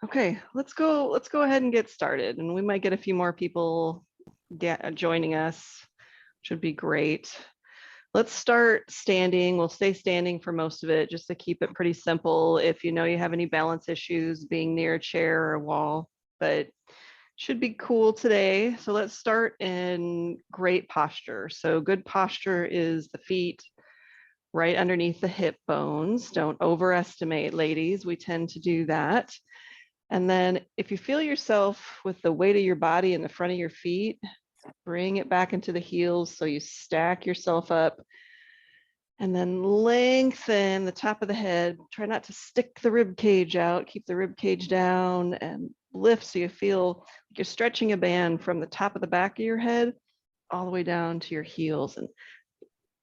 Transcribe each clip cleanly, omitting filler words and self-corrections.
Okay, let's go ahead and get started. And we might get a few more people joining us, which would be great. Let's start standing. We'll stay standing for most of it just to keep it pretty simple. If you know you have any balance issues being near a chair or a wall, but should be cool today. So let's start in great posture. So good posture is the feet right underneath the hip bones. Don't overestimate, ladies. We tend to do that. And then if you feel yourself with the weight of your body in the front of your feet, bring it back into the heels so you stack yourself up and then lengthen the top of the head. Try not to stick the rib cage out, keep the rib cage down and lift so you feel like you're stretching a band from the top of the back of your head all the way down to your heels and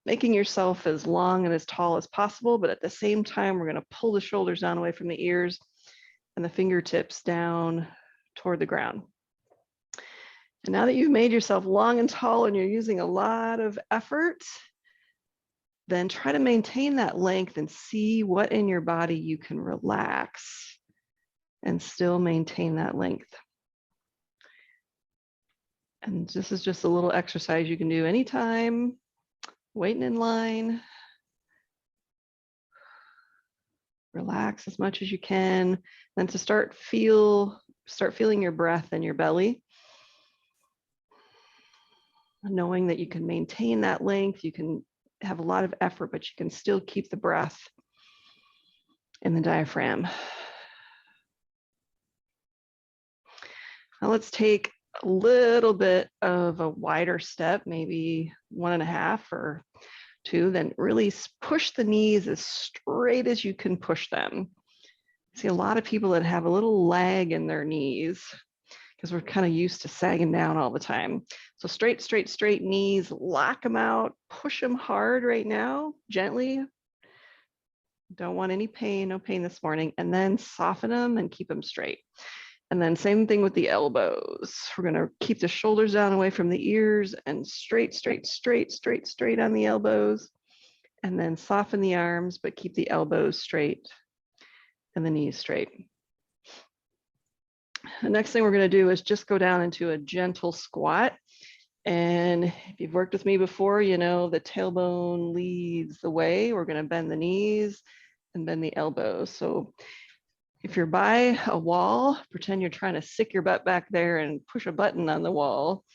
making yourself as long and as tall as possible. But at the same time, we're going to pull the shoulders down away from the ears and the fingertips down toward the ground. And now that you've made yourself long and tall and you're using a lot of effort, then try to maintain that length and see what in your body you can relax and still maintain that length. And this is just a little exercise you can do anytime, waiting in line. Relax as much as you can. Then to start feeling your breath in your belly. Knowing that you can maintain that length, you can have a lot of effort, but you can still keep the breath in the diaphragm. Now let's take a little bit of a wider step, maybe 1.5 or 2, then really push the knees as straight as you can push them. I see a lot of people that have a little lag in their knees because we're kind of used to sagging down all the time. So straight, straight, straight knees, lock them out, push them hard right now, gently. Don't want any pain, no pain this morning, and then soften them and keep them straight. And then same thing with the elbows. We're gonna keep the shoulders down away from the ears and straight, straight, straight, straight, straight on the elbows. And then soften the arms, but keep the elbows straight and the knees straight. The next thing we're going to do is just go down into a gentle squat. And if you've worked with me before, you know the tailbone leads the way. We're going to bend the knees and bend the elbows. So if you're by a wall, pretend you're trying to stick your butt back there and push a button on the wall.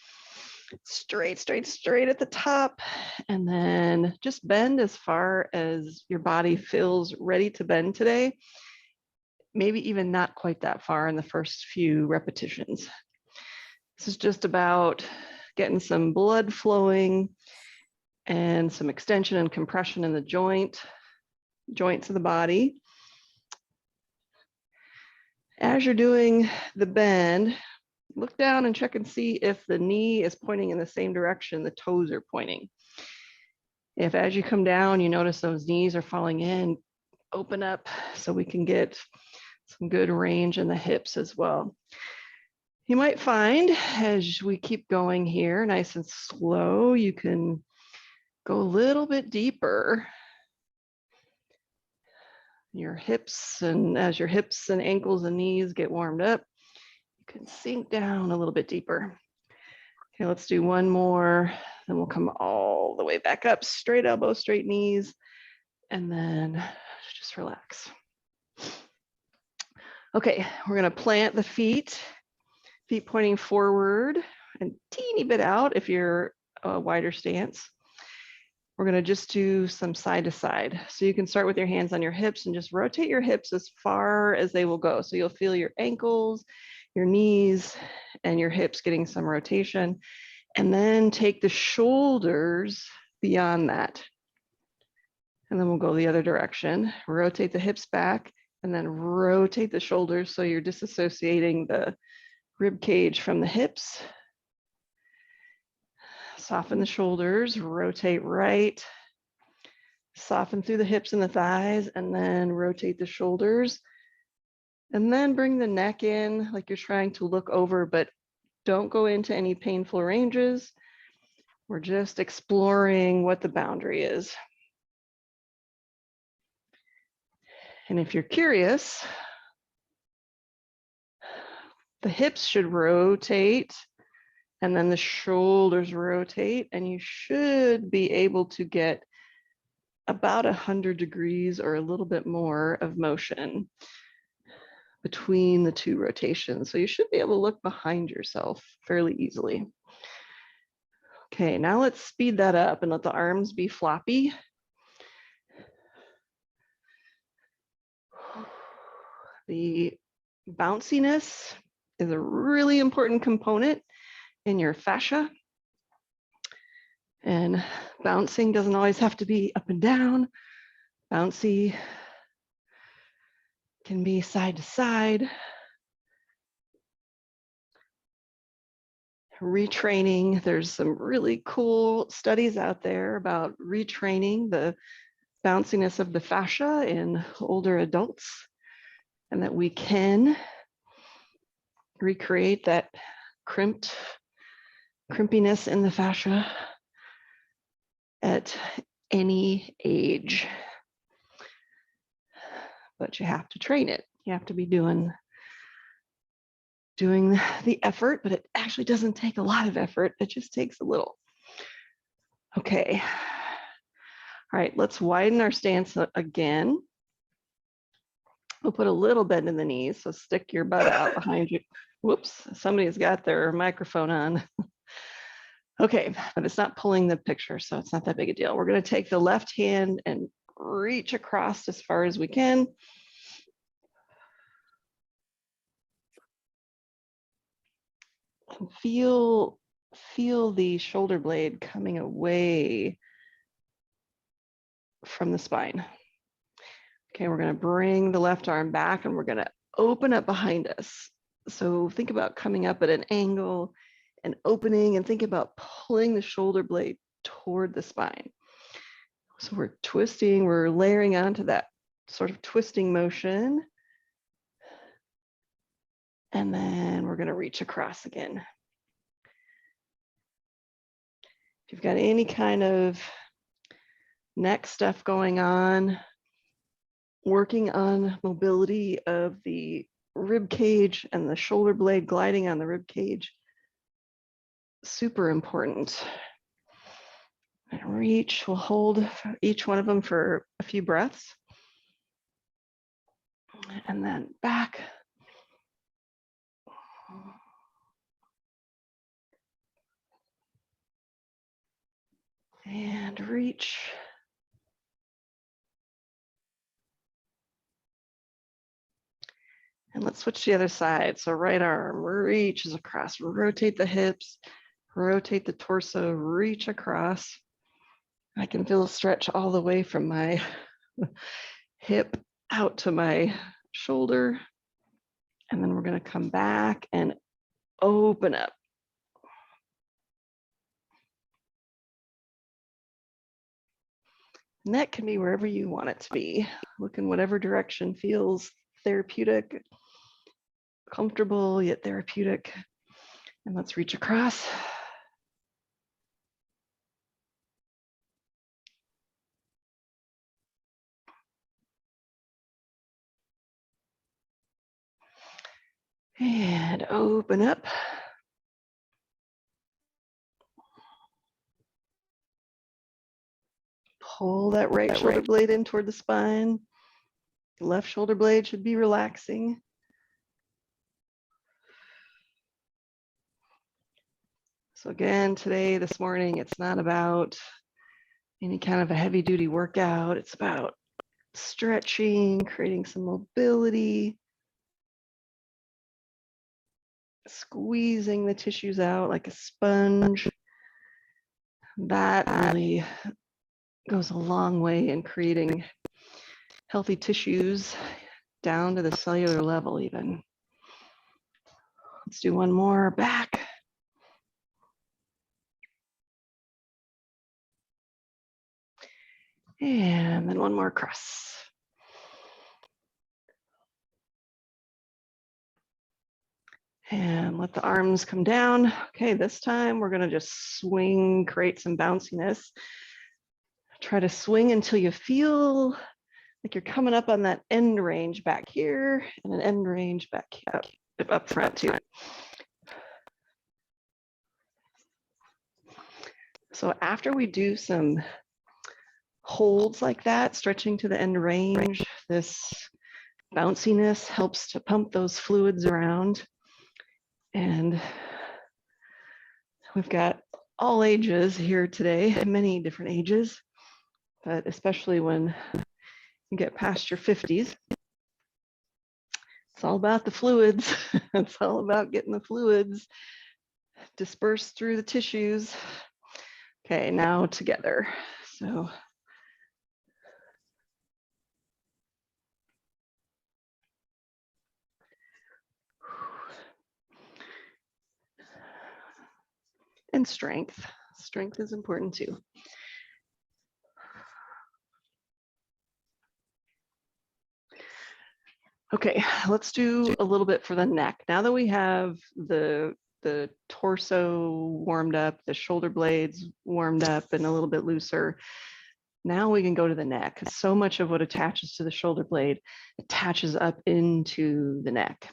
Straight, straight, straight at the top. And then just bend as far as your body feels ready to bend today. Maybe even not quite that far in the first few repetitions. This is just about getting some blood flowing and some extension and compression in the joints of the body. As you're doing the bend, look down and check and see if the knee is pointing in the same direction the toes are pointing. If as you come down, you notice those knees are falling in, open up so we can get some good range in the hips as well. You might find as we keep going here, nice and slow, you can go a little bit deeper. Your hips, and as your hips and ankles and knees get warmed up, you can sink down a little bit deeper. Okay, let's do one more. Then we'll come all the way back up, straight elbow, straight knees, and then just relax. Okay, we're gonna plant the feet pointing forward and teeny bit out if you're a wider stance. We're gonna just do some side to side. So you can start with your hands on your hips and just rotate your hips as far as they will go. So you'll feel your ankles, your knees, and your hips getting some rotation. And then take the shoulders beyond that. And then we'll go the other direction. Rotate the hips back and then rotate the shoulders so you're disassociating the rib cage from the hips. Soften the shoulders, rotate right. Soften through the hips and the thighs, and then rotate the shoulders. And then bring the neck in like you're trying to look over, but don't go into any painful ranges. We're just exploring what the boundary is. And if you're curious, The hips should rotate, and then the shoulders rotate, and you should be able to get about 100 degrees or a little bit more of motion between the two rotations. So you should be able to look behind yourself fairly easily. Okay, now let's speed that up and let the arms be floppy. The bounciness is a really important component in your fascia. And bouncing doesn't always have to be up and down. Bouncy can be side to side. Retraining, there's some really cool studies out there about retraining the bounciness of the fascia in older adults, and that we can recreate that crimpiness in the fascia at any age. But you have to train it. You have to be doing the effort, but it actually doesn't take a lot of effort. It just takes a little. Okay. All right, let's widen our stance again. We'll put a little bend in the knees, so stick your butt out behind you. Whoops, somebody's got their microphone on. Okay, but it's not pulling the picture, so it's not that big a deal. We're going to take the left hand and reach across as far as we can. And feel the shoulder blade coming away from the spine. Okay, we're going to bring the left arm back and we're going to open up behind us. So think about coming up at an angle and opening, and think about pulling the shoulder blade toward the spine. So we're twisting, we're layering onto that sort of twisting motion. And then we're going to reach across again. If you've got any kind of neck stuff going on, working on mobility of the rib cage and the shoulder blade gliding on the rib cage, super important. And reach, we'll hold each one of them for a few breaths. And then back. And reach. And let's switch to the other side. So right arm reaches across, rotate the hips, rotate the torso, reach across. I can feel a stretch all the way from my hip out to my shoulder. And then we're going to come back and open up. And that can be wherever you want it to be. Look in whatever direction feels therapeutic, comfortable yet therapeutic. And let's reach across. And open up. Pull that right shoulder blade in toward the spine. Left shoulder blade should be relaxing. So again, today, this morning, it's not about any kind of a heavy duty workout. It's about stretching, creating some mobility, squeezing the tissues out like a sponge. That really goes a long way in creating healthy tissues down to the cellular level even. Let's do one more back. And then one more across. And let the arms come down. Okay, this time we're gonna just swing, create some bounciness. Try to swing until you feel like you're coming up on that end range back here and an end range back here. up front too. So after we do some holds like that, stretching to the end range, this bounciness helps to pump those fluids around. And we've got all ages here today, many different ages, but especially when you get past your 50s, it's all about the fluids. It's all about getting the fluids dispersed through the tissues. Okay, now together. So and strength. Strength is important too. Okay, let's do a little bit for the neck. Now that we have the torso warmed up, the shoulder blades warmed up and a little bit looser, now we can go to the neck. So much of what attaches to the shoulder blade attaches up into the neck.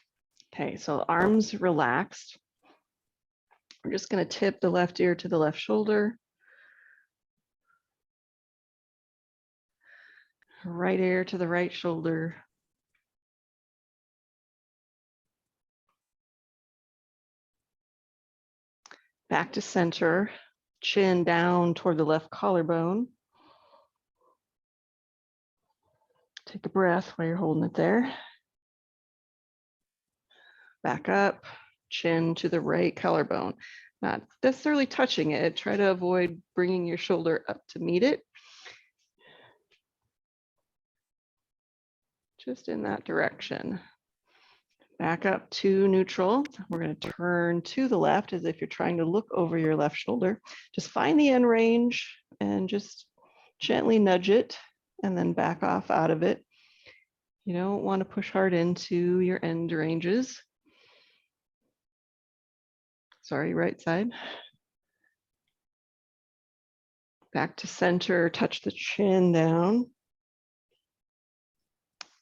Okay, so arms relaxed. We're just going to tip the left ear to the left shoulder. Right ear to the right shoulder. Back to center, chin down toward the left collarbone. Take a breath while you're holding it there. Back up, chin to the right collarbone. Not necessarily touching it. Try to avoid bringing your shoulder up to meet it. Just in that direction. Back up to neutral. We're going to turn to the left as if you're trying to look over your left shoulder. Just find the end range and just gently nudge it and then back off out of it. You don't want to push hard into your end ranges. Sorry, right side. Back to center, touch the chin down.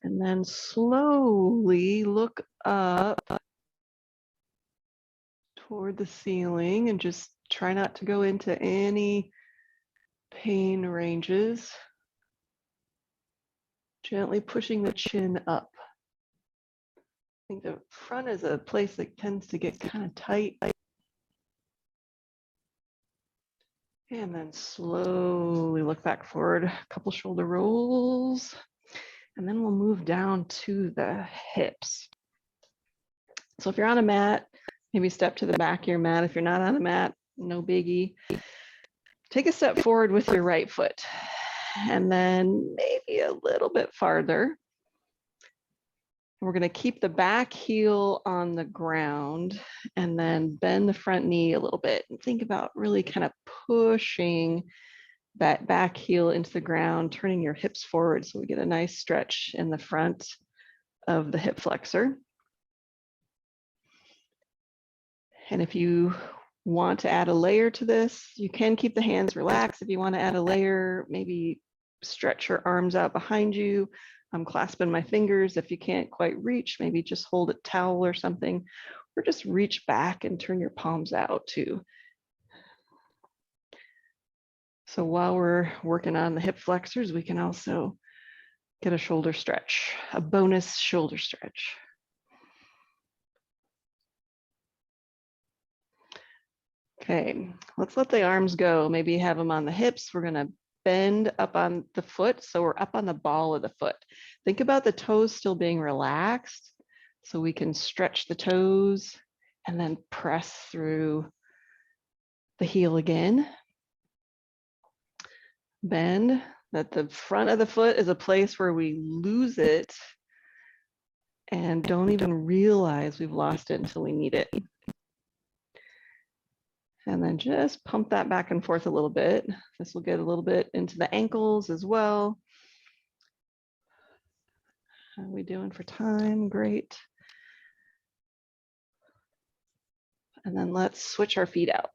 And then slowly look up toward the ceiling and just try not to go into any pain ranges. Gently pushing the chin up. I think the front is a place that tends to get kind of tight. And then slowly look back forward, a couple shoulder rolls. And then we'll move down to the hips. So if you're on a mat, maybe step to the back of your mat. If you're not on a mat, no biggie. Take a step forward with your right foot and then maybe a little bit farther. We're going to keep the back heel on the ground and then bend the front knee a little bit and think about really kind of pushing that back heel into the ground, turning your hips forward so we get a nice stretch in the front of the hip flexor. And if you want to add a layer to this, you can keep the hands relaxed. If you want to add a layer, maybe stretch your arms out behind you. I'm clasping my fingers. If you can't quite reach, maybe just hold a towel or something, or just reach back and turn your palms out too. So while we're working on the hip flexors, we can also get a shoulder stretch, a bonus shoulder stretch. Okay, let's let the arms go. Maybe have them on the hips. We're gonna bend up on the foot. So we're up on the ball of the foot. Think about the toes still being relaxed. So we can stretch the toes and then press through the heel again. Bend, that the front of the foot is a place where we lose it and don't even realize we've lost it until we need it. And then just pump that back and forth a little bit. This will get a little bit into the ankles as well. How are we doing for time? Great. And then let's switch our feet out.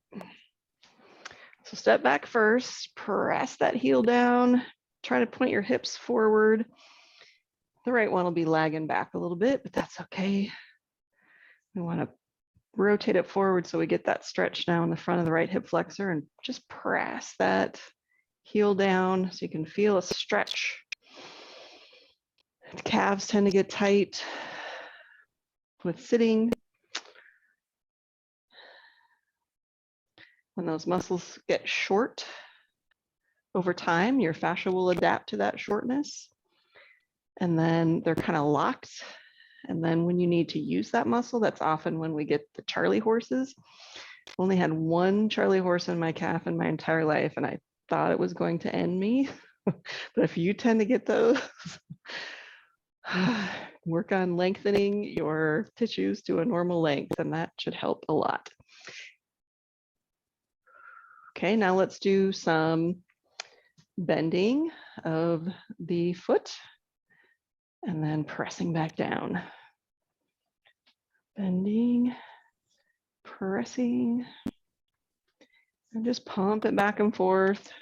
So step back first, press that heel down, try to point your hips forward. The right one will be lagging back a little bit, but that's okay. We want to rotate it forward so we get that stretch now in the front of the right hip flexor, and just press that heel down so you can feel a stretch. The calves tend to get tight with sitting. When those muscles get short over time, your fascia will adapt to that shortness. And then they're kind of locked. And then when you need to use that muscle, that's often when we get the Charlie horses. I've only had one Charlie horse in my calf in my entire life, and I thought it was going to end me. But if you tend to get those, work on lengthening your tissues to a normal length, and that should help a lot. Okay, now let's do some bending of the foot and then pressing back down. Bending, pressing, and just pump it back and forth.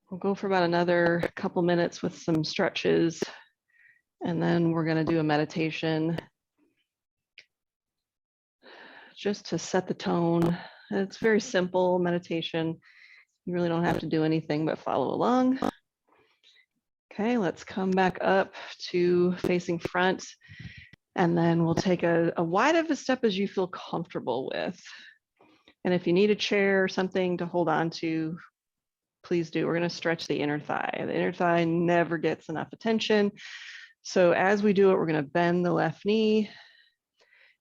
We'll go for about another couple minutes with some stretches, and then we're going to do a meditation just to set the tone. It's very simple meditation. You really don't have to do anything but follow along. Okay, let's come back up to facing front, and then we'll take a wide of a step as you feel comfortable with. And if you need a chair or something to hold on to, please do. We're going to stretch the inner thigh. The inner thigh never gets enough attention. So as we do it, we're going to bend the left knee,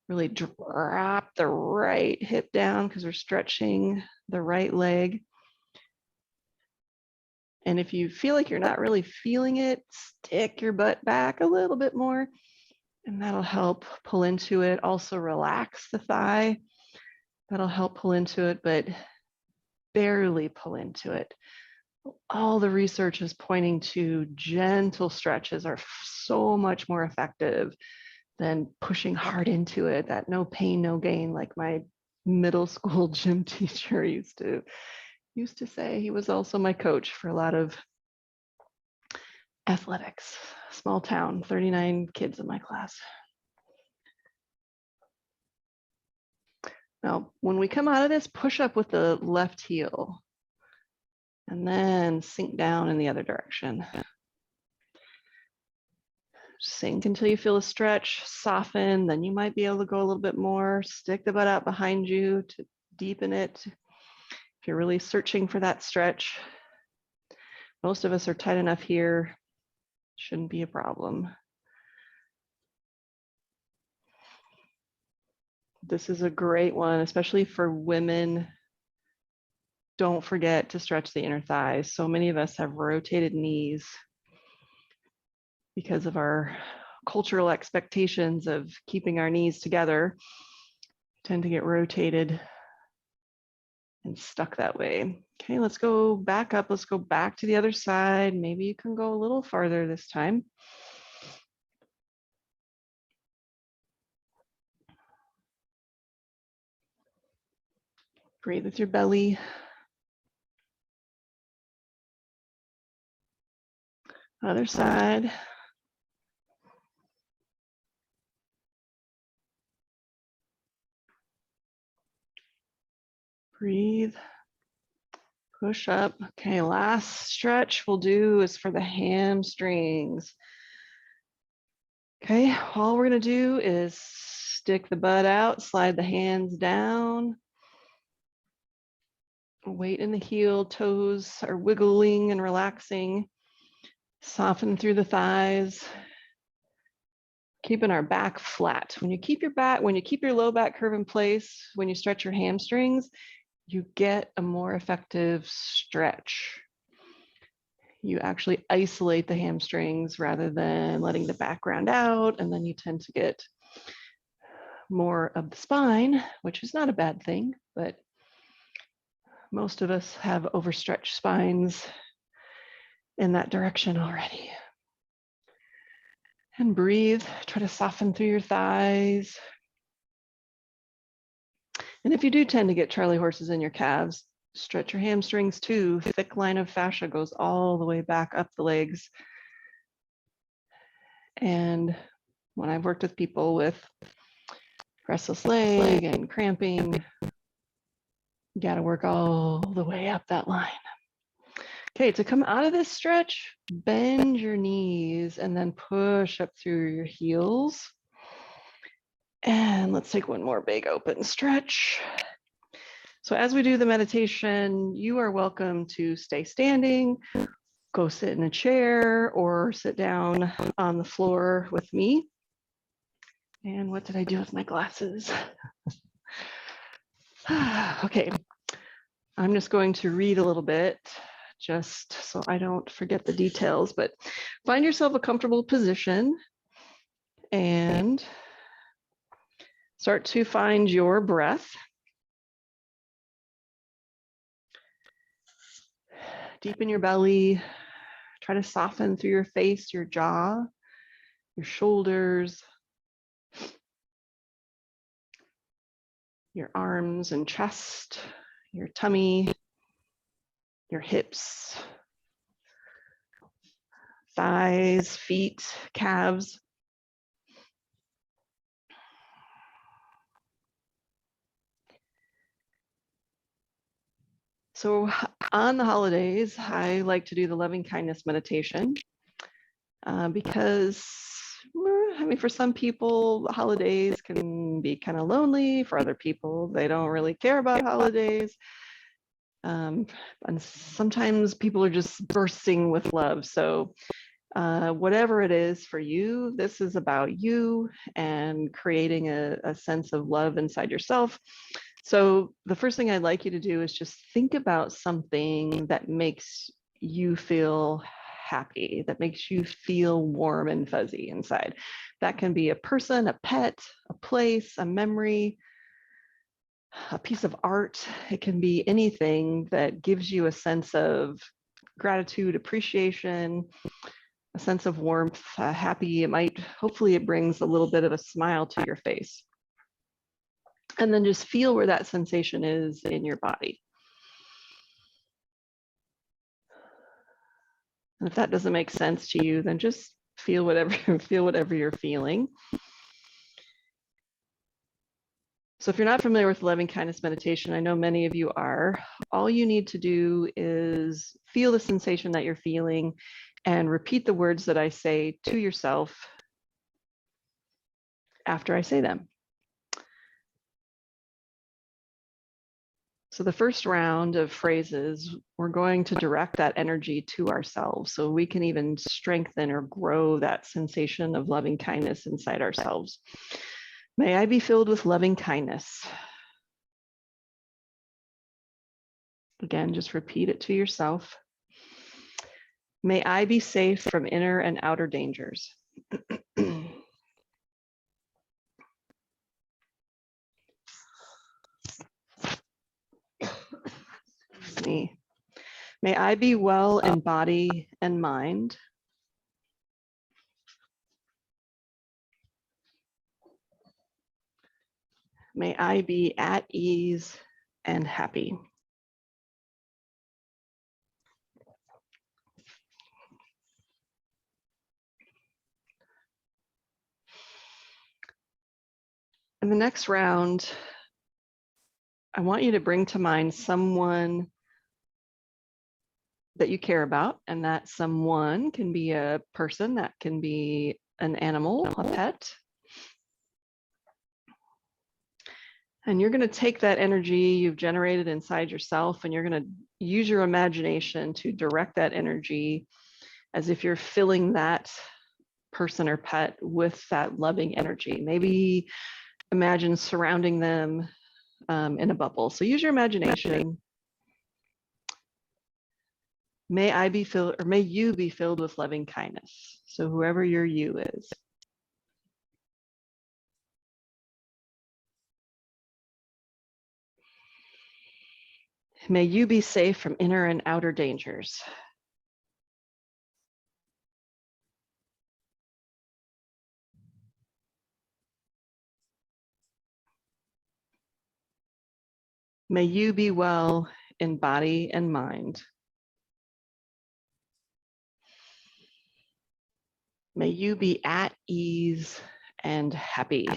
really drop the right hip down because we're stretching the right leg. And if you feel like you're not really feeling it, stick your butt back a little bit more, and that'll help pull into it. Also relax the thigh. That'll help pull into it, but barely pull into it. All the research is pointing to gentle stretches are so much more effective than pushing hard into it. That no pain, no gain, like my middle school gym teacher used to say. He was also my coach for a lot of athletics. Small town, 39 kids in my class. Now, when we come out of this, push up with the left heel and then sink down in the other direction. Sink until you feel a stretch, soften, then you might be able to go a little bit more. Stick the butt out behind you to deepen it. If you're really searching for that stretch, most of us are tight enough here, shouldn't be a problem. This is a great one, especially for women. Don't forget to stretch the inner thighs. So many of us have rotated knees because of our cultural expectations of keeping our knees together. Tend to get rotated and stuck that way. Okay, let's go back up. Let's go back to the other side. Maybe you can go a little farther this time. Breathe with your belly. Other side. Breathe. Push up. Okay, last stretch we'll do is for the hamstrings. Okay, all we're gonna do is stick the butt out, slide the hands down. Weight in the heel, toes are wiggling and relaxing. Soften through the thighs. Keeping our back flat. When you keep your low back curve in place, when you stretch your hamstrings, you get a more effective stretch. You actually isolate the hamstrings rather than letting the back round out, and then you tend to get more of the spine, which is not a bad thing, but most of us have overstretched spines in that direction already. And breathe, try to soften through your thighs. And if you do tend to get Charlie horses in your calves, Stretch your hamstrings too. Thick line of fascia goes all the way back up the legs. And when I've worked with people with restless leg and cramping, you got to work all the way up that line. Okay, to come out of this stretch, bend your knees and then push up through your heels. And let's take one more big open stretch. So as we do the meditation, you are welcome to stay standing, go sit in a chair, or sit down on the floor with me. And what did I do with my glasses? Okay, I'm just going to read a little bit just so I don't forget the details, but find yourself a comfortable position and start to find your breath. Deepen your belly, try to soften through your face, your jaw, your shoulders, your arms and chest, your tummy, your hips, thighs, feet, calves. So on the holidays, I like to do the loving kindness meditation because, I mean, for some people, the holidays can be kind of lonely. For other people, they don't really care about holidays. And sometimes people are just bursting with love. So whatever it is for you, this is about you and creating a sense of love inside yourself. So the first thing I'd like you to do is just think about something that makes you feel happy, that makes you feel warm and fuzzy inside. That can be a person, a pet, a place, a memory, a piece of art. It can be anything that gives you a sense of gratitude, appreciation, a sense of warmth, happy. Hopefully it brings a little bit of a smile to your face. And then just feel where that sensation is in your body. And if that doesn't make sense to you, then just feel whatever you're feeling. So if you're not familiar with loving kindness meditation, I know many of you are. All you need to do is feel the sensation that you're feeling and repeat the words that I say to yourself after I say them. So the first round of phrases, we're going to direct that energy to ourselves so we can even strengthen or grow that sensation of loving kindness inside ourselves. May I be filled with loving kindness. Again, just repeat it to yourself. May I be safe from inner and outer dangers. Me. May I be well in body and mind. May I be at ease and happy. In the next round, I want you to bring to mind someone that you care about, and that someone can be a person, that can be an animal, a pet. And you're going to take that energy you've generated inside yourself, and you're going to use your imagination to direct that energy as if you're filling that person or pet with that loving energy. Maybe imagine surrounding them in a bubble. So use your imagination. May I be filled, or may you be filled with loving kindness. So whoever your you is. May you be safe from inner and outer dangers. May you be well in body and mind. May you be at ease and happy.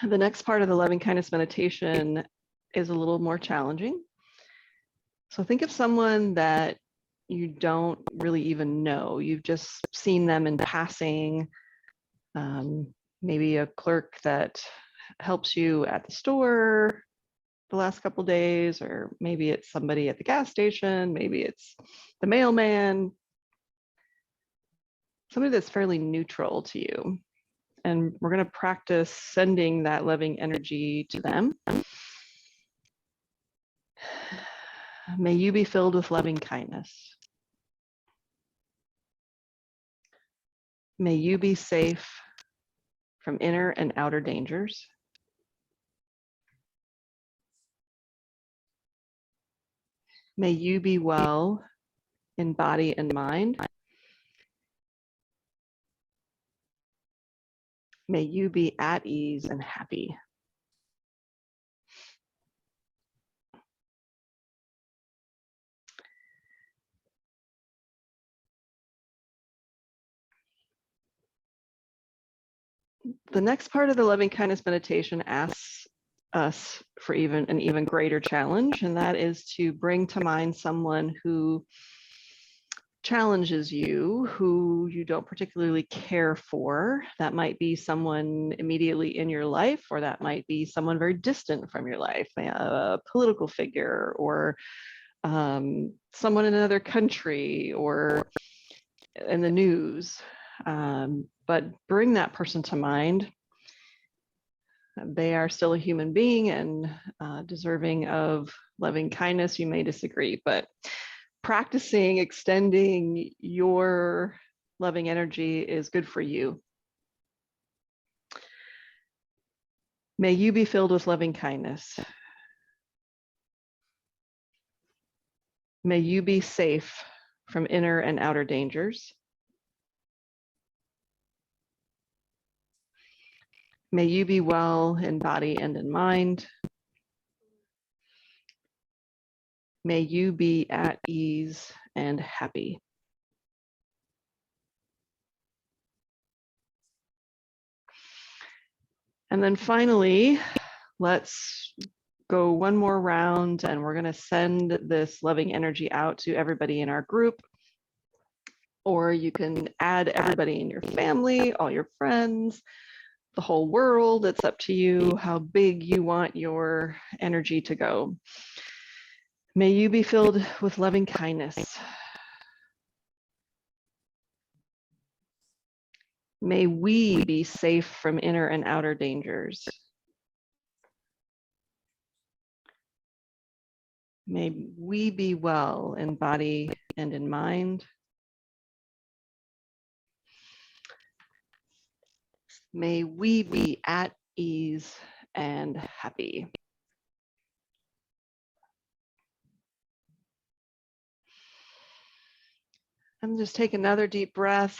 The next part of the loving kindness meditation is a little more challenging. So think of someone that you don't really even know. You've just seen them in passing, maybe a clerk that helps you at the store the last couple of days, or maybe it's somebody at the gas station, maybe it's the mailman, somebody that's fairly neutral to you. And we're going to practice sending that loving energy to them. May you be filled with loving kindness. May you be safe from inner and outer dangers. May you be well in body and mind. May you be at ease and happy. The next part of the loving kindness meditation asks us for an even greater challenge, and that is to bring to mind someone who challenges you, who you don't particularly care for. That might be someone immediately in your life, or that might be someone very distant from your life, a political figure, or someone in another country, or in the news. But bring that person to mind. They are still a human being and deserving of loving kindness. You may disagree, but practicing extending your loving energy is good for you. May you be filled with loving kindness. May you be safe from inner and outer dangers. May you be well in body and in mind. May you be at ease and happy. And then finally, let's go one more round, and we're going to send this loving energy out to everybody in our group. Or you can add everybody in your family, all your friends, the whole world. It's up to you how big you want your energy to go. May you be filled with loving kindness. May we be safe from inner and outer dangers. May we be well in body and in mind. May we be at ease and happy. And just take another deep breath.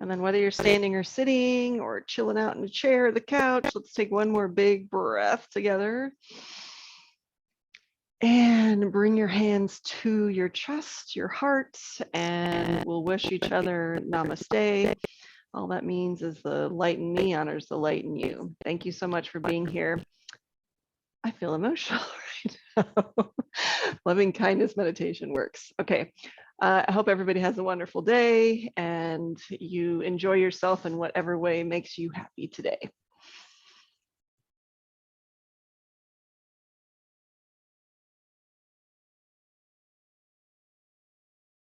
And then whether you're standing or sitting or chilling out in a chair or the couch, let's take one more big breath together. And bring your hands to your chest, your heart, and we'll wish each other namaste. All that means is the light in me honors the light in you. Thank you so much for being here. I feel emotional right now. Loving kindness meditation works. Okay. I hope everybody has a wonderful day and you enjoy yourself in whatever way makes you happy today.